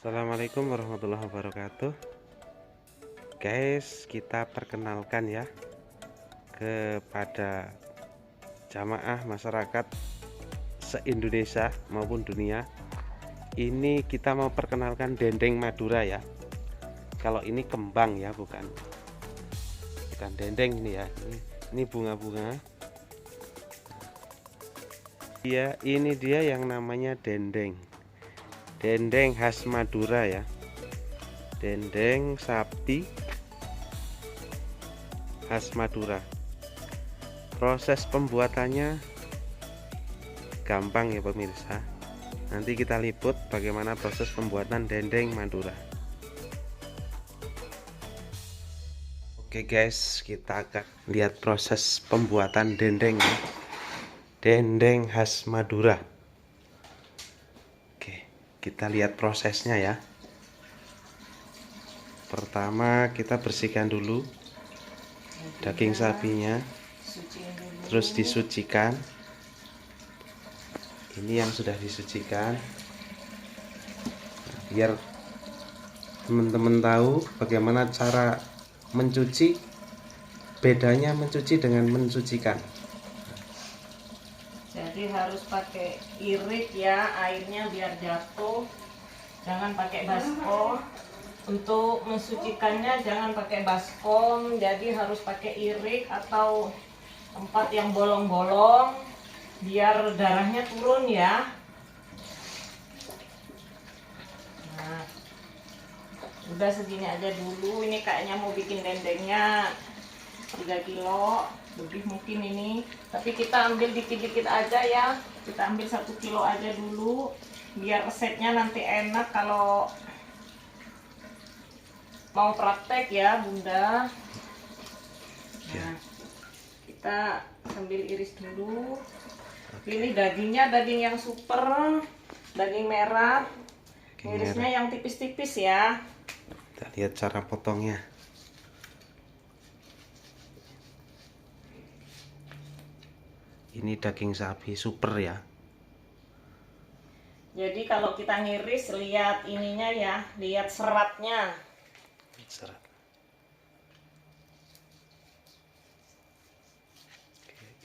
Assalamualaikum warahmatullahi wabarakatuh. Guys, kita perkenalkan ya kepada jamaah masyarakat se-Indonesia maupun dunia. Ini kita mau perkenalkan dendeng Madura ya. Kalau ini kembang ya, bukan dendeng ini ya. Ini bunga-bunga. Ini dia yang namanya dendeng. Dendeng khas Madura ya. Dendeng sapi khas Madura. Proses pembuatannya gampang ya pemirsa. Nanti kita liput bagaimana proses pembuatan dendeng Madura. Oke guys, kita akan lihat proses pembuatan dendeng ya. Dendeng khas Madura. Oke, kita lihat prosesnya ya. Pertama kita bersihkan dulu daging sapinya, terus disucikan. Ini yang sudah disucikan. Biar teman-teman tahu bagaimana cara mencuci, bedanya mencuci dengan mensucikan. Jadi harus pakai irit ya, airnya biar jatuh, jangan pakai baskom. Untuk mensucikannya jangan pakai baskom, jadi harus pakai irit atau tempat yang bolong-bolong biar darahnya turun ya. Nah, udah segini aja dulu. Ini kayaknya mau bikin dendengnya 3 kilo lebih mungkin ini, tapi kita ambil dikit-dikit aja ya. Kita ambil 1 kilo aja dulu biar resepnya nanti enak kalau mau praktek ya Bunda. Nah, kita sambil iris dulu. Ini dagingnya daging yang super, daging merah. Irisnya yang tipis-tipis ya. Kita lihat cara potongnya. Ini daging sapi super ya. Jadi kalau kita ngiris, lihat ininya ya, lihat seratnya. Serat.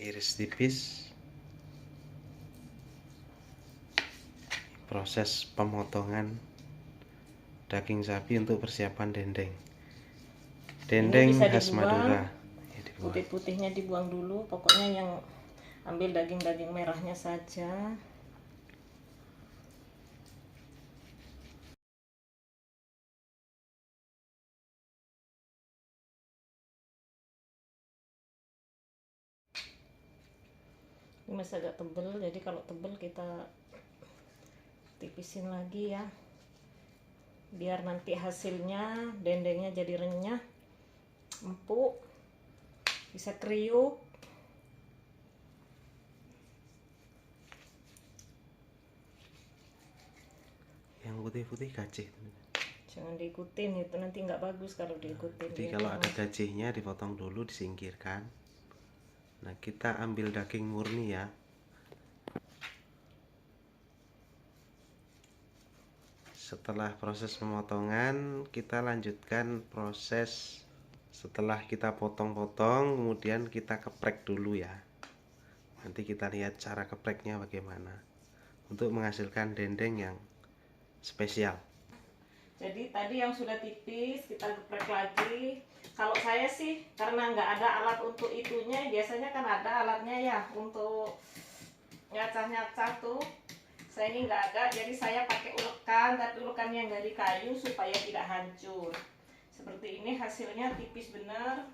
Iris tipis. Proses pemotongan daging sapi untuk persiapan dendeng. Dendeng khas Madura. Putih-putihnya dibuang dulu, pokoknya yang ambil daging-daging merahnya saja. Ini masih agak tebel, jadi kalau tebel kita tipisin lagi ya, biar nanti hasilnya dendengnya jadi renyah, empuk, bisa kriuk. Yang putih-putih gajih. Jangan diikutin, itu nanti nggak bagus kalau diikutin. Jadi kalau ada gajihnya dipotong dulu, disingkirkan. Nah, kita ambil daging murni ya. Setelah proses pemotongan, kita lanjutkan proses. Setelah kita potong-potong, kemudian kita keprek dulu ya. Nanti kita lihat cara kepreknya bagaimana untuk menghasilkan dendeng yang spesial. Jadi tadi yang sudah tipis kita geprek lagi. Kalau saya sih karena nggak ada alat untuk itunya, biasanya kan ada alatnya ya untuk nyacah-nyacah tuh. Saya ini nggak ada, jadi saya pakai ulekan, tapi ulekan yang dari kayu supaya tidak hancur. Seperti ini hasilnya tipis bener.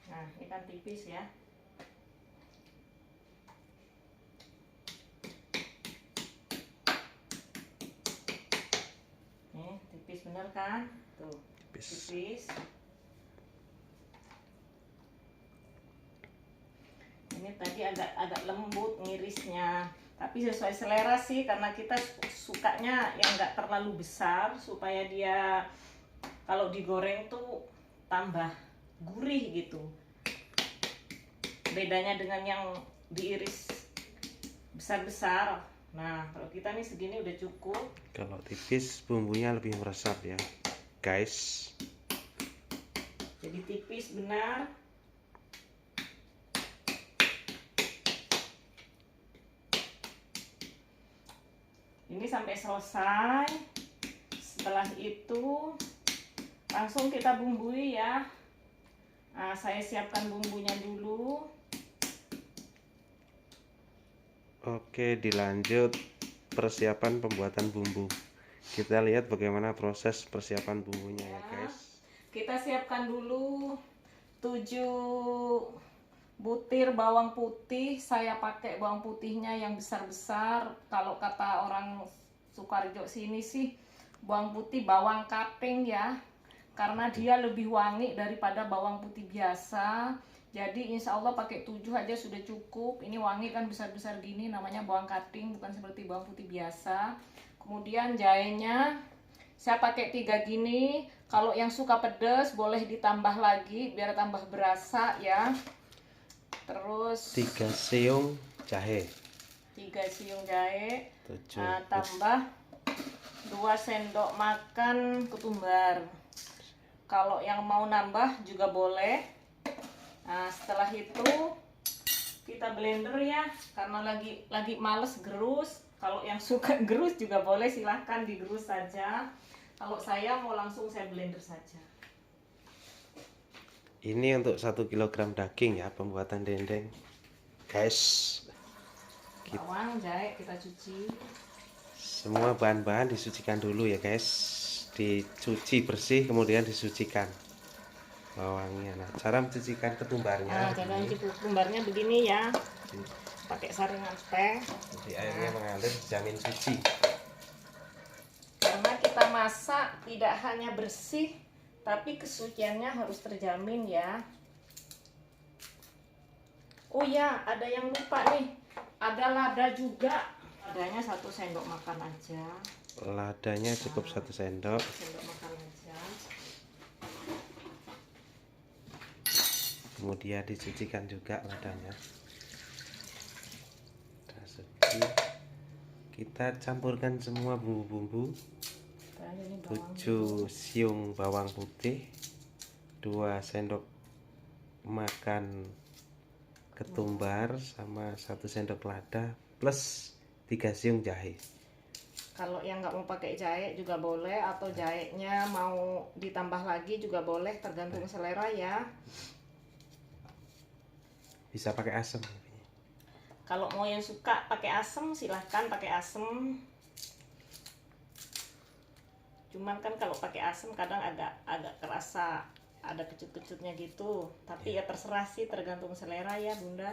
Nah, ini kan tipis ya. Tipis bener kan? Tuh, tipis. Ini tadi agak lembut ngirisnya, tapi sesuai selera sih, karena kita sukanya yang nggak terlalu besar supaya dia kalau digoreng tuh tambah gurih gitu. bedanya dengan yang diiris besar-besar. Nah, kalau kita nih segini udah cukup. Kalau tipis bumbunya lebih meresap ya, guys. Jadi tipis benar. Ini sampai selesai. Setelah itu langsung kita bumbui ya. Nah, saya siapkan bumbunya dulu. Oke, dilanjut persiapan pembuatan bumbu. Kita lihat bagaimana proses persiapan bumbunya ya, guys. Kita siapkan dulu 7 butir bawang putih. Saya pakai bawang putihnya yang besar-besar. Kalau kata orang Sukoharjo sini sih bawang putih bawang kaping ya, karena dia lebih wangi daripada bawang putih biasa. Jadi insya Allah pakai 7 aja sudah cukup. Ini wangi kan besar-besar gini, namanya bawang kating, bukan seperti bawang putih biasa. Kemudian jahenya saya pakai 3 gini. Kalau yang suka pedas boleh ditambah lagi biar tambah berasa ya. Terus 3 siung jahe. 3 siung jahe. 7. Nah, tambah 2 sendok makan ketumbar. Kalau yang mau nambah juga boleh. Nah, setelah itu kita blender ya, karena lagi males gerus. Kalau yang suka gerus juga boleh, silahkan digerus saja. Kalau saya mau langsung saya blender saja. Ini untuk 1 kg daging ya, pembuatan dendeng, guys. Bawang, jahe kita cuci. Semua bahan-bahan disucikan dulu ya, guys. Dicuci bersih kemudian disucikan bawangnya. Nah, cara mencucikan ketumbarnya. Nah, cara mencuci ketumbarnya begini ya. Pakai saringan teh. Jadi airnya mengalir, jamin suci. Karena kita masak tidak hanya bersih, tapi kesuciannya harus terjamin ya. Oh ya, ada yang lupa nih. Ada lada juga. Ladanya 1 sendok makan aja. Ladanya cukup 1 sendok. Sendok makan aja. Kemudian dicucikan juga ladanya. Kita campurkan semua bumbu-bumbu. 7 siung bawang putih, 2 sendok makan ketumbar, sama 1 sendok lada, plus 3 siung jahe. Kalau yang nggak mau pakai jahe juga boleh, atau jahenya mau ditambah lagi juga boleh, tergantung selera ya. Bisa pakai asam. Kalau mau yang suka pakai asam silahkan pakai asam. Cuman kan kalau pakai asam kadang agak kerasa ada kecut-kecutnya gitu. Tapi ya terserah sih, tergantung selera ya Bunda.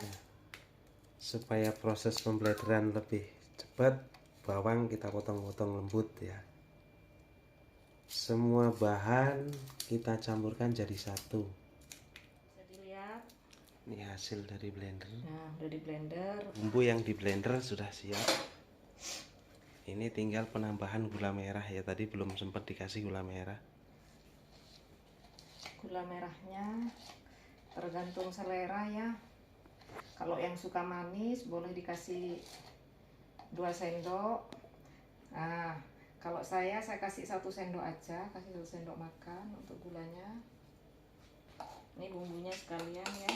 Supaya proses pemblenderan lebih cepat, bawang kita potong-potong lembut ya. Semua bahan kita campurkan jadi satu. Ini hasil dari blender. Nah, udah di blender. Bumbu yang di blender sudah siap. Ini tinggal penambahan gula merah ya. Tadi belum sempat dikasih gula merah. Gula merahnya tergantung selera ya. Kalau yang suka manis boleh dikasih 2 sendok. Nah, kalau saya kasih 1 sendok aja, kasih 1 sendok makan untuk gulanya. Ini bumbunya sekalian ya.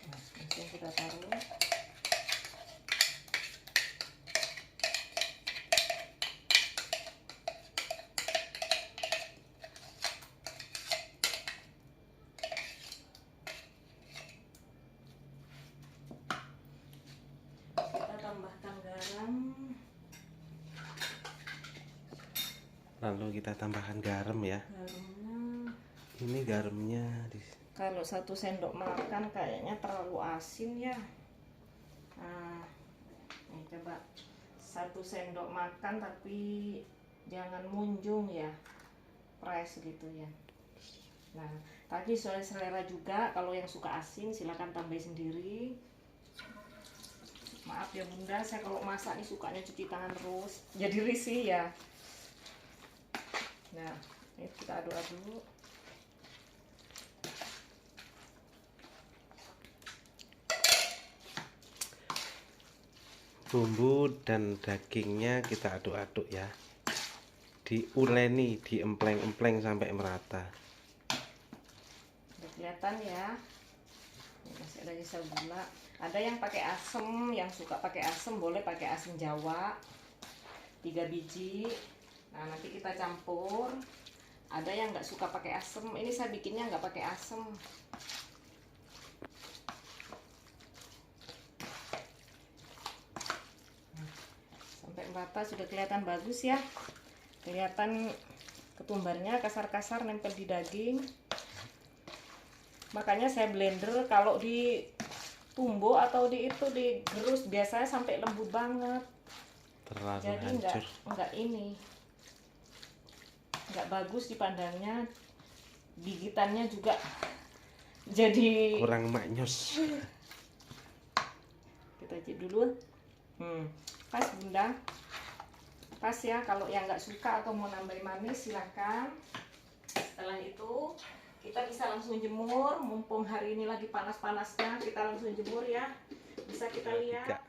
Nah, langsung kita taruh. Kita tambahkan garam. Lalu kita tambahkan garam ya. Garamnya. Ini garamnya Kalau 1 sendok makan kayaknya terlalu asin ya. Nah, nih coba 1 sendok makan tapi jangan munjung ya, fresh gitu ya. Nah, tadi soal selera juga, kalau yang suka asin silahkan tambah sendiri. Maaf ya Bunda, saya kalau masak nih sukanya cuci tangan terus, jadi risih ya. Nah, ini kita aduk-aduk. bumbu dan dagingnya kita aduk-aduk ya, diuleni, diempleng-empleng sampai merata. Udah kelihatan ya. Ini masih ada sisa gula. Ada yang pakai asem, yang suka pakai asem boleh pakai asem Jawa 3 biji. Nah nanti kita campur. Ada yang nggak suka pakai asem, ini saya bikinnya nggak pakai asem. Sampai merata, sudah kelihatan bagus ya, kelihatan ketumbarnya kasar-kasar nempel di daging. Makanya saya blender. Kalau di tumbuh atau digerus biasanya sampai lembut banget. Terlalu jadi hancur. enggak ini nggak bagus dipandangnya, gigitannya juga jadi kurang maknyus. Kita cek dulu. Pas bunda, pas ya. Kalau yang nggak suka atau mau nambah manis silahkan. Setelah itu kita bisa langsung jemur. Mumpung hari ini lagi panas-panasnya, kita langsung jemur ya. Bisa kita lihat,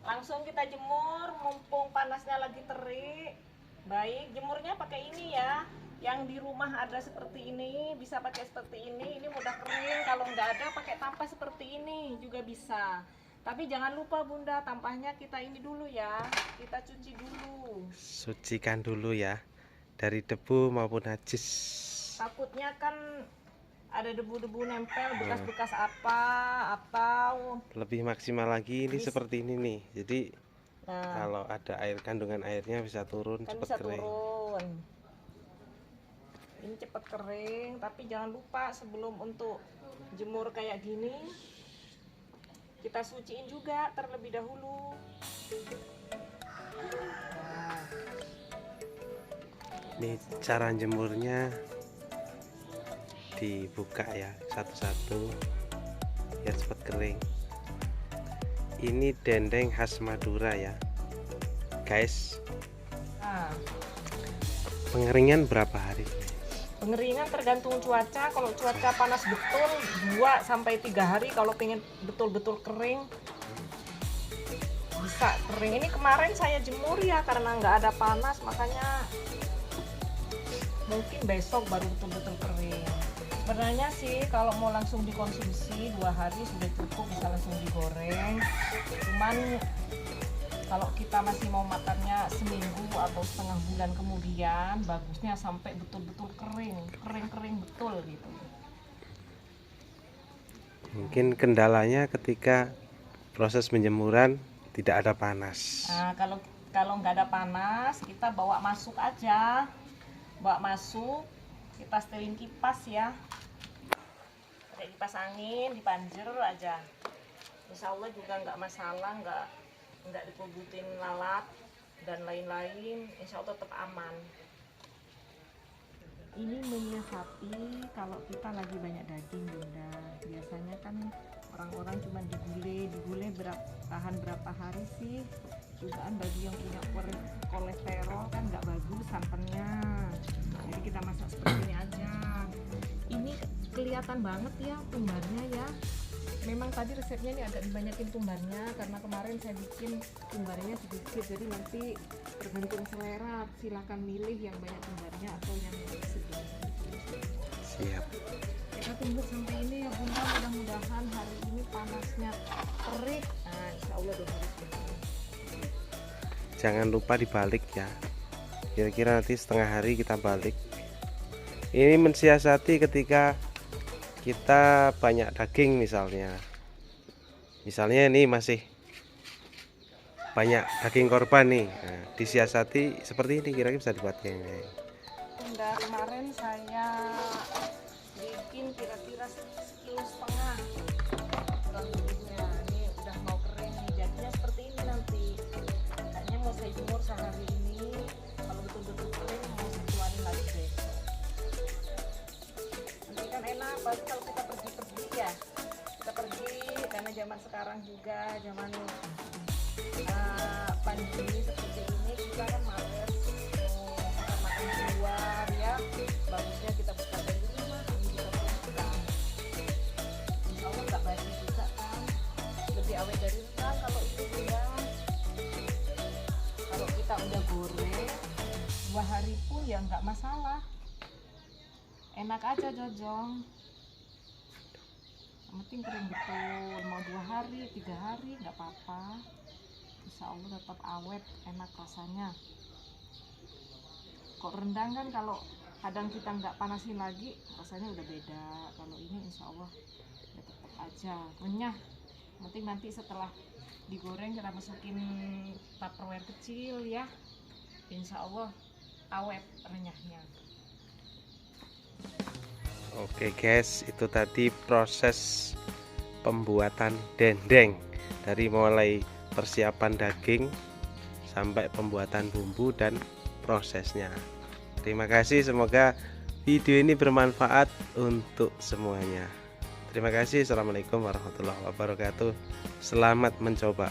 langsung kita jemur mumpung panasnya lagi terik. Baik, jemurnya pakai ini ya. Yang di rumah ada seperti ini, bisa pakai seperti ini. Ini mudah kering. Kalau nggak ada, pakai tampah seperti ini juga bisa. Tapi jangan lupa bunda, tampahnya kita ini dulu ya. Kita cuci dulu. Sucikan dulu ya, dari debu maupun najis. Takutnya kan ada debu-debu nempel, bekas-bekas apa, atau lebih maksimal lagi ini seperti ini nih. Jadi kalau ada air, kandungan airnya bisa turun, kan cepat bisa kering. turun. Ini cepat kering, tapi jangan lupa sebelum untuk jemur kayak gini kita suciin juga terlebih dahulu. Ini cara jemurnya, dibuka ya satu-satu biar cepat kering. Ini dendeng khas Madura ya guys. Pengeringan berapa hari? Pengeringan tergantung cuaca. Kalau cuaca panas betul 2-3 hari. Kalau pengen betul-betul kering bisa kering. Ini kemarin saya jemur ya karena nggak ada panas, makanya mungkin besok baru betul-betul kering. Sebenarnya sih kalau mau langsung dikonsumsi 2 hari sudah cukup, bisa langsung digoreng. Cuman kalau kita masih mau makannya seminggu atau setengah bulan kemudian, bagusnya sampai betul-betul kering betul gitu. Mungkin kendalanya ketika proses penjemuran tidak ada panas. Nah, kalau nggak ada panas, kita bawa masuk aja, kita setelin kipas ya, pakai kipas angin, dipanjer aja. Insya Allah juga nggak masalah, nggak dikubutin lalat dan lain-lain, insya Allah tetap aman. Ini menyiasati kalau kita lagi banyak daging bunda. Biasanya kan orang-orang cuma digulai tahan berapa hari sih. Jugaan bagi yang punya kolesterol kan nggak bagus santannya. Jadi kita masak seperti ini aja. Ini kelihatan banget ya tumbarnya ya. Memang tadi resepnya ini agak dibanyakin tumbarnya karena kemarin saya bikin tumbarnya sedikit, jadi nanti tergantung selera, silakan milih yang banyak tumbarnya atau yang sedikit. Siap. Kita tunggu sampai ini ya bunda, mudah-mudahan hari ini panasnya terik. Nah insya Allah udah beres. Jangan lupa dibalik ya, kira-kira nanti setengah hari kita balik. Ini mensiasati ketika kita banyak daging, misalnya ini masih banyak daging korban nih, nah, disiasati seperti ini, kira-kira bisa dibuat kayak Bunda, kemarin saya bikin kira-kira 1,5 kilo kurang lebihnya. Ini udah mau kering nih, jadinya seperti ini nanti. Kayaknya mau saya jemur sehari ini, kalau betul-betul kering mau saya keluarin lagi besok. Nanti kan enak, baru kalau kita pergi-pergi ya, kita pergi karena zaman sekarang juga zaman pandemi seperti ini, kita kan males makan di luar ya, bagusnya kita buka dari rumah, ini kita pulang. Insya Allah nggak basi juga kan, lebih awet dari rendang kalau itu ya. Kalau kita udah goreng 2 hari pun ya nggak masalah, enak aja Jojong. Yang penting kering betul, mau 2 hari 3 hari nggak apa-apa, insya Allah tetap awet, enak rasanya. Kok rendang kan kalau kadang kita nggak panasin lagi rasanya udah beda. Kalau ini insya Allah ya tetap aja renyah. Yang penting nanti setelah digoreng kita masukin tupperware kecil ya, insya Allah awet renyahnya. Oke guys, itu tadi proses pembuatan dendeng, dari mulai persiapan daging sampai pembuatan bumbu dan prosesnya. Terima kasih, semoga video ini bermanfaat untuk semuanya. Terima kasih. Assalamualaikum warahmatullahi wabarakatuh. Selamat mencoba.